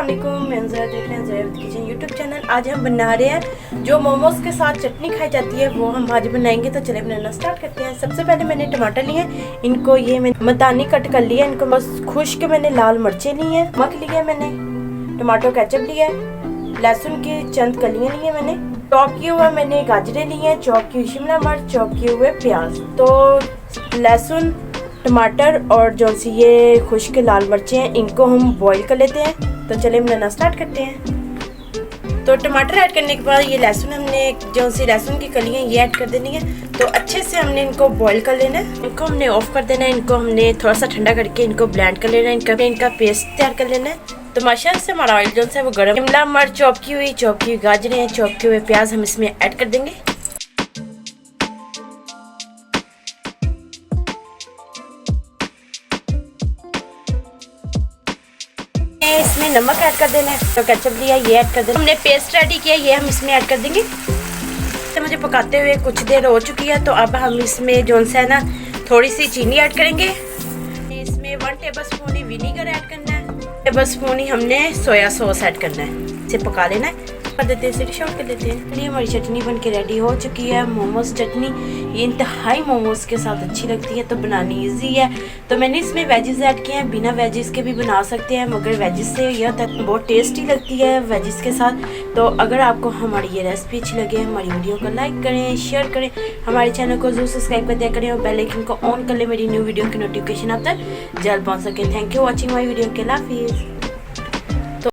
अस्सलामुअलैकुम, मैं ज़रा देख रहे हैं ज़रा किचन यूट्यूब चैनल। आज हम बना रहे हैं जो मोमोज़ के साथ चटनी खाई जाती है, वो हम आज बनाएंगे। तो चले बनाना स्टार्ट करते हैं। सबसे पहले मैंने टमाटर लिए हैं, इनको ये मैंने मदानी कट कर लिया। इनको बस खुश के मैंने लाल मिर्चें ली हैं, नमक लिया मैंने, टमाटो केचप लिया है, लहसुन की चंद कलियाँ ली हैं मैंने, चॉप किए हुए मैंने गाजरें ली हैं, चॉप की हुई शिमला मिर्च, चॉप किए हुए प्याज। तो लहसुन, टमाटर और जो सी ये खुश्क लाल मिर्चें हैं, इनको हम बॉईल कर लेते हैं। तो चले बनाना स्टार्ट करते हैं। तो टमाटर ऐड करने के बाद ये लहसुन, हमने जो सी लहसुन की कलियां ये ऐड कर देनी है। तो अच्छे से हमने इनको बॉईल कर लेना है, इनको हमने ऑफ कर देना है। इनको हमने थोड़ा सा ठंडा करके इनको ब्लेंड कर लेना है, इनका पेस्ट तैयार कर लेना है। तो माशाल्लाह से हमारा ऑयल जो है वो गर्म। शिमला मिर्च, चॉप की हुई गाजरें, चॉप किए हुए प्याज हम इसमें ऐड कर देंगे। इसमें नमक ऐड कर देना है, तो केचप लिया ये ऐड कर देना। हमने पेस्ट रेडी किया, ये हम इसमें ऐड कर देंगे। तो मुझे पकाते हुए कुछ देर हो चुकी है, तो अब हम इसमें जो है ना थोड़ी सी चीनी ऐड करेंगे। इसमें 1 टेबलस्पून ही विनीगर ऐड करना है, टेबलस्पून ही हमने सोया सॉस ऐड करना है। इसे पका लेना है, कर देते हैं, इसे डिश आउट कर देते हैं। ये हमारी चटनी बन के रेडी हो चुकी है। मोमोज चटनी ये इंतहाई मोमोज के साथ अच्छी लगती है, तो बनानी इजी है। तो मैंने इसमें वेजिस ऐड किए हैं, बिना वेजिस के भी बना सकते हैं, मगर वेजिस से यह बहुत टेस्टी लगती है वेजिस के साथ। तो अगर आपको हमारी ये रेसिपी अच्छी लगे, हमारी वीडियो को लाइक करें, शेयर करें, हमारे चैनल को जरूर सब्सक्राइब कर दिया करें और बेल आइकन को ऑन कर लें, मेरी न्यू वीडियो की नोटिफिकेशन आप तक जल्द पहुँच सके। Thank you watching my video के। अल्लाह हाफिज़।